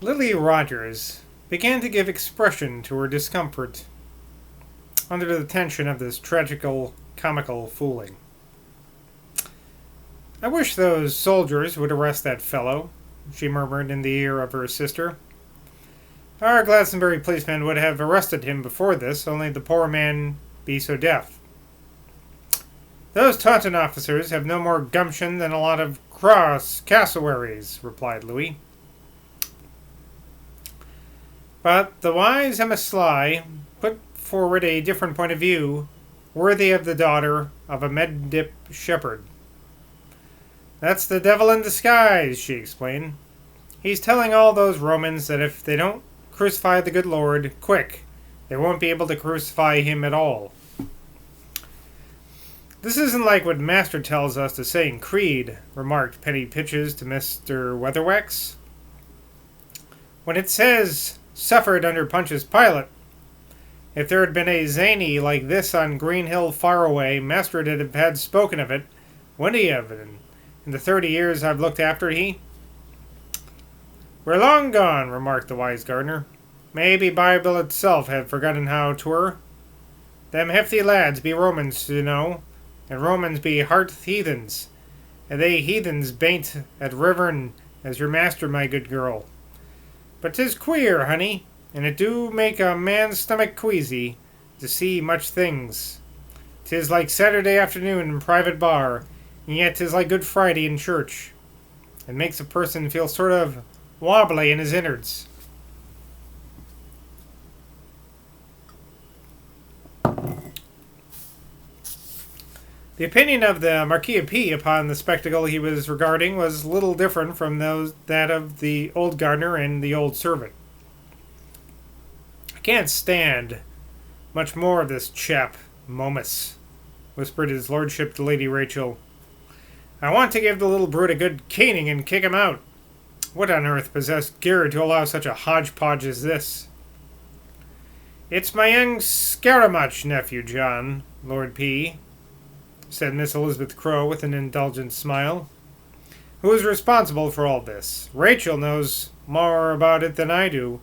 Lily Rogers began to give expression to her discomfort under the tension of this tragical, comical fooling. "I wish those soldiers would arrest that fellow," she murmured in the ear of her sister. "Our Glastonbury policeman would have arrested him before this, only the poor man be so deaf." "Those Taunton officers have no more gumption than a lot of cross cassowaries," replied Louis. But the wise and the sly put forward a different point of view, worthy of the daughter of a Med-Dip shepherd. "That's the devil in disguise," she explained. "He's telling all those Romans that if they don't crucify the good Lord quick, they won't be able to crucify him at all." "This isn't like what Master tells us to say in Creed," remarked Penny Pitches to Mr. Weatherwax. "When it says, 'suffered under Pontius Pilate,' if there had been a zany like this on Green Hill far away, Master'd have had spoken of it, wouldn't he have, in the 30 years I've looked after he?" "We're long gone," remarked the wise gardener. "Maybe Bible itself had forgotten how 'twere. Them hefty lads be Romans, you know, and Romans be heart heathens, and they heathens bain't at rivern as your master, my good girl. But 'tis queer, honey, and it do make a man's stomach queasy to see much things. 'Tis like Saturday afternoon in private bar, and yet 'tis like Good Friday in church. It makes a person feel sort of wobbly in his innards." The opinion of the Marquis of P upon the spectacle he was regarding was little different from that of the old gardener and the old servant. "I can't stand much more of this chap, Momus," whispered his lordship to Lady Rachel. "I want to give the little brute a good caning and kick him out. What on earth possessed Gerd to allow such a hodgepodge as this?" "It's my young Scaramouch nephew, John, Lord P," said Miss Elizabeth Crowe with an indulgent smile, "who is responsible for all this. Rachel knows more about it than I do,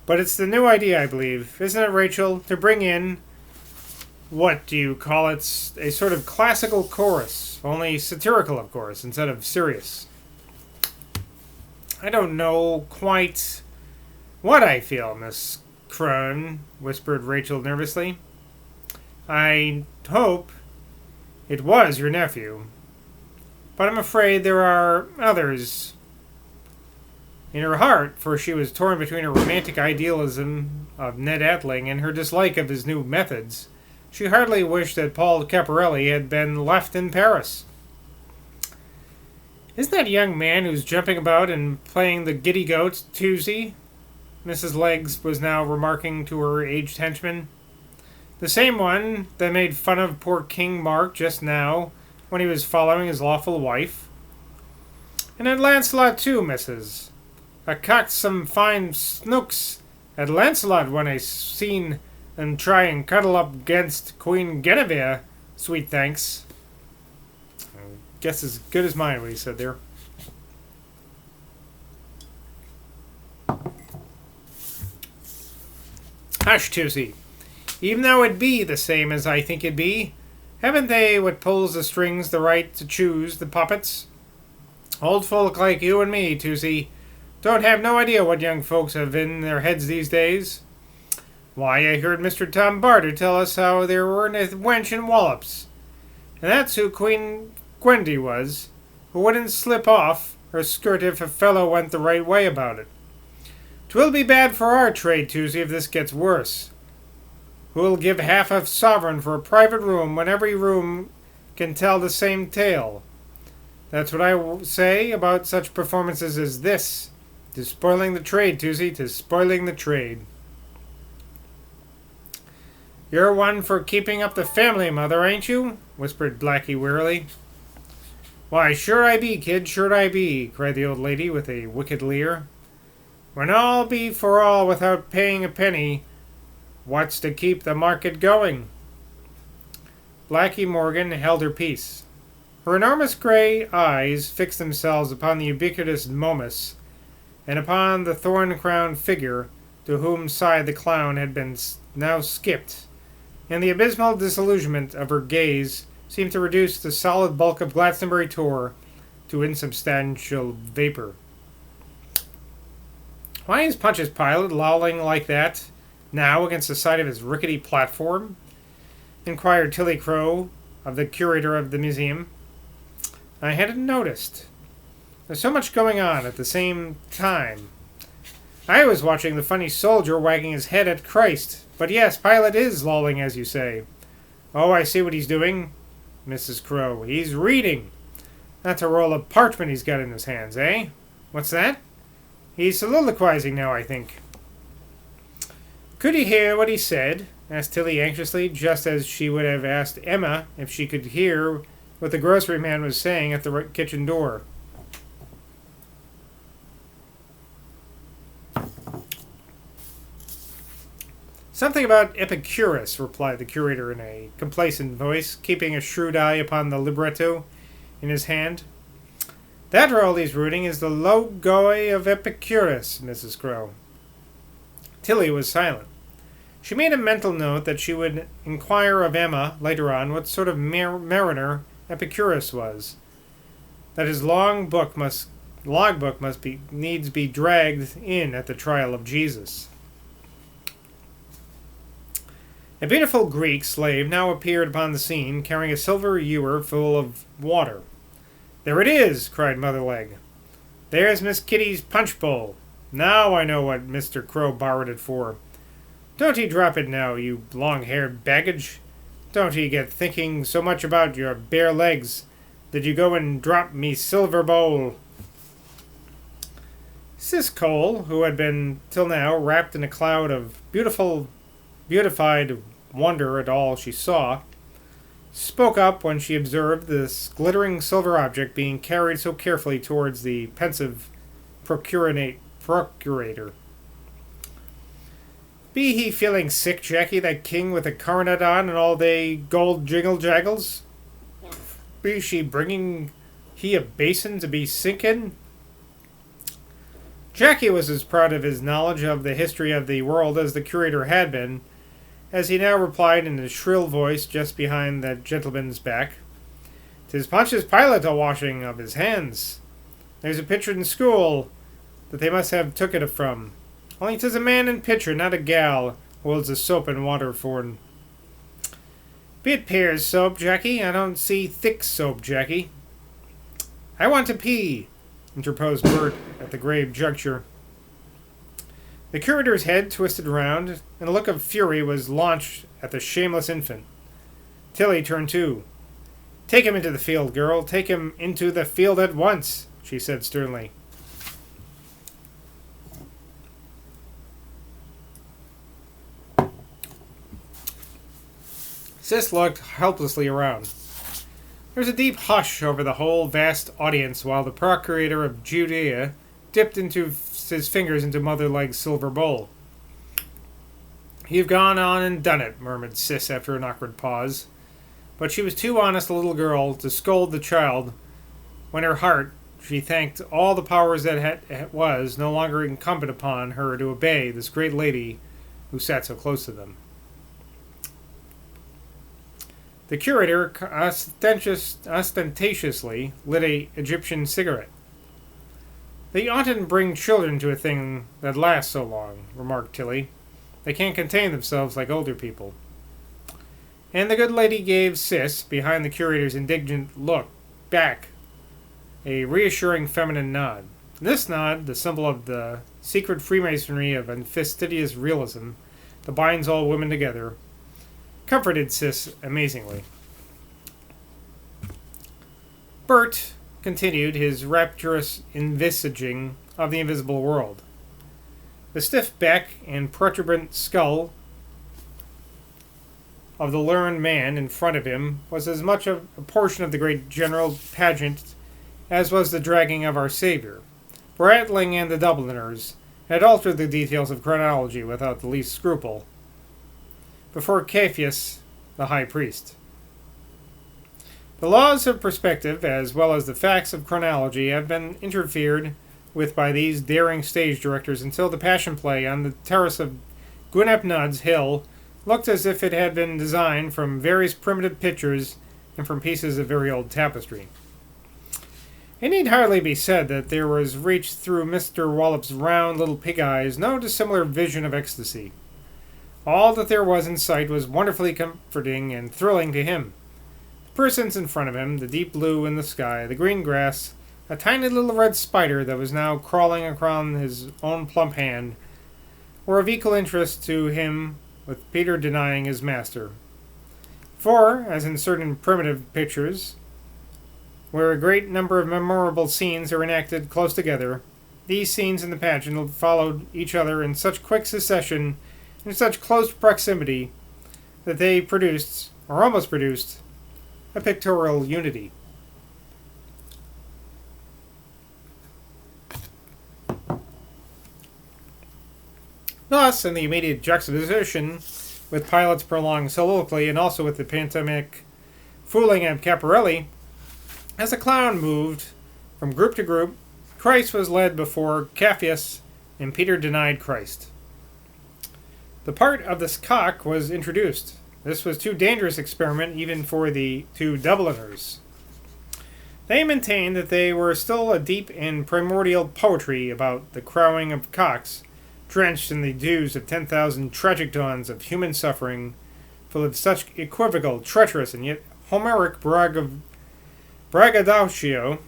but it's the new idea, I believe, isn't it, Rachel, to bring in, what do you call it, a sort of classical chorus, only satirical, of course, instead of serious." "I don't know quite what I feel, Miss Crowe," whispered Rachel nervously. "I hope it was your nephew, but I'm afraid there are others." In her heart, for she was torn between her romantic idealism of Ned Atling and her dislike of his new methods, she heartily wished that Paul Caporelli had been left in Paris. "Isn't that young man who's jumping about and playing the giddy goat, Toosey?" Mrs. Leggs was now remarking to her aged henchman. "The same one that made fun of poor King Mark just now when he was following his lawful wife. And at Lancelot too, missus. I cocked some fine snooks at Lancelot when I seen him try and cuddle up against Queen Guinevere, sweet thanks." I guess as good as mine, what he said there. "Hush, Toosey. Even though it be the same as I think it be, haven't they what pulls the strings the right to choose the puppets? Old folk like you and me, Toosey, don't have no idea what young folks have in their heads these days. Why, I heard Mr. Tom Barter tell us how there weren't a wench in Wallops, and that's who Queen Gwendy was, who wouldn't slip off her skirt if a fellow went the right way about it. 'Twill be bad for our trade, Toosey, if this gets worse. Who'll give half a sovereign for a private room when every room can tell the same tale? That's what I say about such performances as this. 'Tis spoiling the trade, Toosey, 'tis spoiling the trade." "You're one for keeping up the family, mother, ain't you?" whispered Blackie wearily. "Why, sure I be, kid, sure I be," cried the old lady with a wicked leer. "When all be for all without paying a penny, what's to keep the market going?" Blackie Morgan held her peace. Her enormous grey eyes fixed themselves upon the ubiquitous Momus, and upon the thorn-crowned figure to whom side the clown had been now skipped, and the abysmal disillusionment of her gaze seemed to reduce the solid bulk of Glastonbury Tor to insubstantial vapor. Why is Pontius Pilate lolling like that now against the side of his rickety platform? Inquired Tilly Crow of the curator of the museum. I hadn't noticed. There's so much going on at the same time. I was watching the funny soldier wagging his head at Christ. But yes, Pilate is lolling, as you say. Oh, I see what he's doing, Mrs. Crow. He's reading. That's a roll of parchment he's got in his hands, eh? What's that? He's soliloquizing now, I think. Could you hear what he said? Asked Tilly anxiously, just as she would have asked Emma if she could hear what the grocery man was saying at the kitchen door. Something about Epicurus, replied the curator in a complacent voice, keeping a shrewd eye upon the libretto in his hand. That role he's reading is the Logoi of Epicurus, Mrs. Crow. Tilly was silent. She made a mental note that she would inquire of Emma later on what sort of mariner Epicurus was. That his logbook must needs be dragged in at the trial of Jesus. A beautiful Greek slave now appeared upon the scene, carrying a silver ewer full of water. There it is, cried Motherleg. There's Miss Kitty's punch bowl. Now I know what Mr. Crow borrowed it for. Don't ye drop it now, you long-haired baggage. Don't ye get thinking so much about your bare legs that you go and drop me silver bowl. Sis Cole, who had been till now wrapped in a cloud of beautified wonder at all she saw, spoke up when she observed this glittering silver object being carried so carefully towards the pensive procurator. Be he feeling sick, Jackie, that king with a coronet on and all they gold jiggle-jaggles? Be she bringing he a basin to be sinking? Jackie was as proud of his knowledge of the history of the world as the curator had been, as he now replied in a shrill voice just behind that gentleman's back. "'Tis Pontius Pilate a-washing of his hands. There's a pitcher in school that they must have took it from. Only 'tis a man and pitcher, not a gal, who holds the soap and water for'n. Be it Pear's soap, Jackie. I don't see thick soap, Jackie." "I want to pee," interposed Bert at the grave juncture. The curator's head twisted round, and a look of fury was launched at the shameless infant. Tilly turned too. "Take him into the field, girl. Take him into the field at once," she said sternly. Sis looked helplessly around. There was a deep hush over the whole vast audience while the procurator of Judea dipped his fingers into Motherleg's silver bowl. "You've gone on and done it," murmured Sis after an awkward pause. But she was too honest a little girl to scold the child when her heart, she thanked all the powers that was no longer incumbent upon her to obey this great lady who sat so close to them. The curator ostentatiously lit a Egyptian cigarette. "They oughtn't bring children to a thing that lasts so long," remarked Tilly. "They can't contain themselves like older people." And the good lady gave Sis, behind the curator's indignant look, back a reassuring feminine nod. This nod, the symbol of the secret Freemasonry of fastidious realism that binds all women together, comforted Sis amazingly. Bert continued his rapturous envisaging of the invisible world. The stiff back and protuberant skull of the learned man in front of him was as much a portion of the great general pageant as was the dragging of our Savior. Bratling and the Dubliners had altered the details of chronology without the least scruple, before Caiaphas, the high priest. The laws of perspective, as well as the facts of chronology, have been interfered with by these daring stage directors until the Passion Play on the terrace of Gwynep Nudd's Hill looked as if it had been designed from various primitive pictures and from pieces of very old tapestry. It need hardly be said that there was reached through Mr. Wallop's round little pig eyes no dissimilar vision of ecstasy. All that there was in sight was wonderfully comforting and thrilling to him. The persons in front of him, the deep blue in the sky, the green grass, a tiny little red spider that was now crawling across his own plump hand, were of equal interest to him with Peter denying his master. For, as in certain primitive pictures, where a great number of memorable scenes are enacted close together, these scenes in the pageant followed each other in such quick succession, in such close proximity, that they produced, or almost produced, a pictorial unity. Thus, in the immediate juxtaposition with Pilate's prolonged soliloquy and also with the pantomimic fooling of Caparelli, as the clown moved from group to group, Christ was led before Caphius, and Peter denied Christ. The part of this cock was introduced. This was too dangerous experiment even for the two Dubliners. They maintained that they were still a deep in primordial poetry about the crowing of cocks, drenched in the dews of 10,000 tragic dawns of human suffering, full of such equivocal, treacherous, and yet Homeric braggadocio,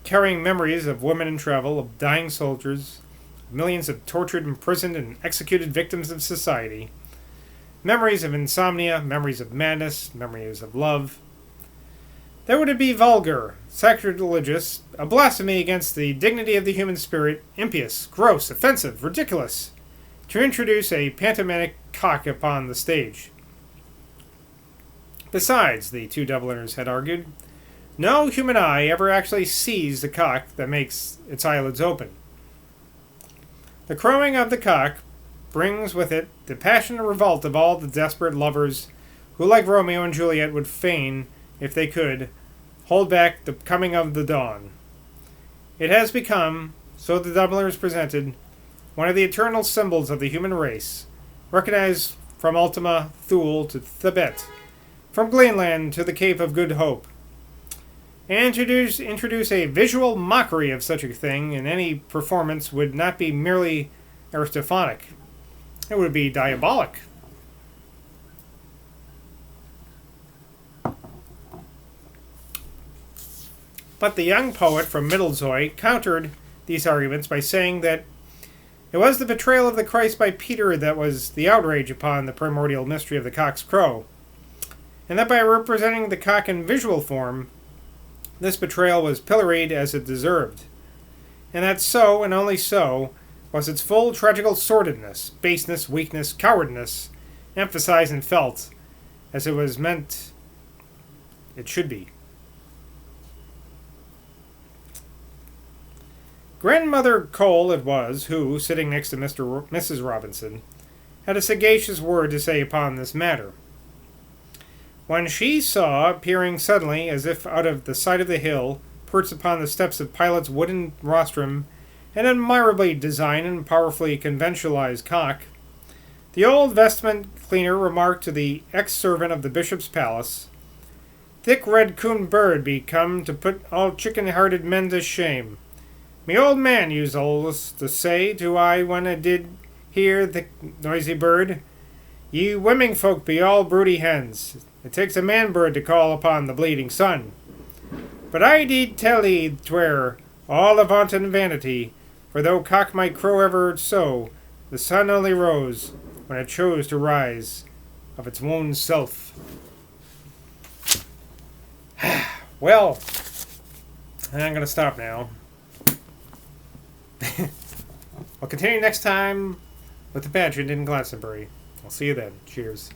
carrying memories of women in travel, of dying soldiers, millions of tortured, imprisoned, and executed victims of society, memories of insomnia, memories of madness, memories of love. That would be vulgar, sacrilegious, a blasphemy against the dignity of the human spirit, impious, gross, offensive, ridiculous, to introduce a pantomimic cock upon the stage. Besides, the two Dubliners had argued, no human eye ever actually sees the cock that makes its eyelids open. The crowing of the cock brings with it the passionate revolt of all the desperate lovers who, like Romeo and Juliet, would fain, if they could, hold back the coming of the dawn. It has become, so the Dubliners presented, one of the eternal symbols of the human race, recognized from Ultima Thule to Thibet, from Greenland to the Cape of Good Hope. And to introduce a visual mockery of such a thing in any performance would not be merely Aristophanic. It would be diabolic. But the young poet from Middlezoy countered these arguments by saying that it was the betrayal of the Christ by Peter that was the outrage upon the primordial mystery of the cock's crow, and that by representing the cock in visual form, this betrayal was pilloried as it deserved, and that so, and only so, was its full tragical sordidness, baseness, weakness, cowardness, emphasized and felt, as it was meant it should be. Grandmother Cole it was who, sitting next to Mrs. Robinson, had a sagacious word to say upon this matter. When she saw, appearing suddenly as if out of the side of the hill, perched upon the steps of Pilate's wooden rostrum, an admirably designed and powerfully conventionalized cock, the old vestment cleaner remarked to the ex-servant of the bishop's palace, "Thick red coon bird be come to put all chicken-hearted men to shame. Me old man used allus to say to I when I did hear the noisy bird, ye women folk be all broody hens. It takes a man bird to call upon the bleeding sun. But I did tell ye 'twere all a vaunted vanity, for though cock might crow ever so, the sun only rose when it chose to rise of its own self." Well, I'm going to stop now. I'll continue next time with the pageant in Glastonbury. I'll see you then. Cheers.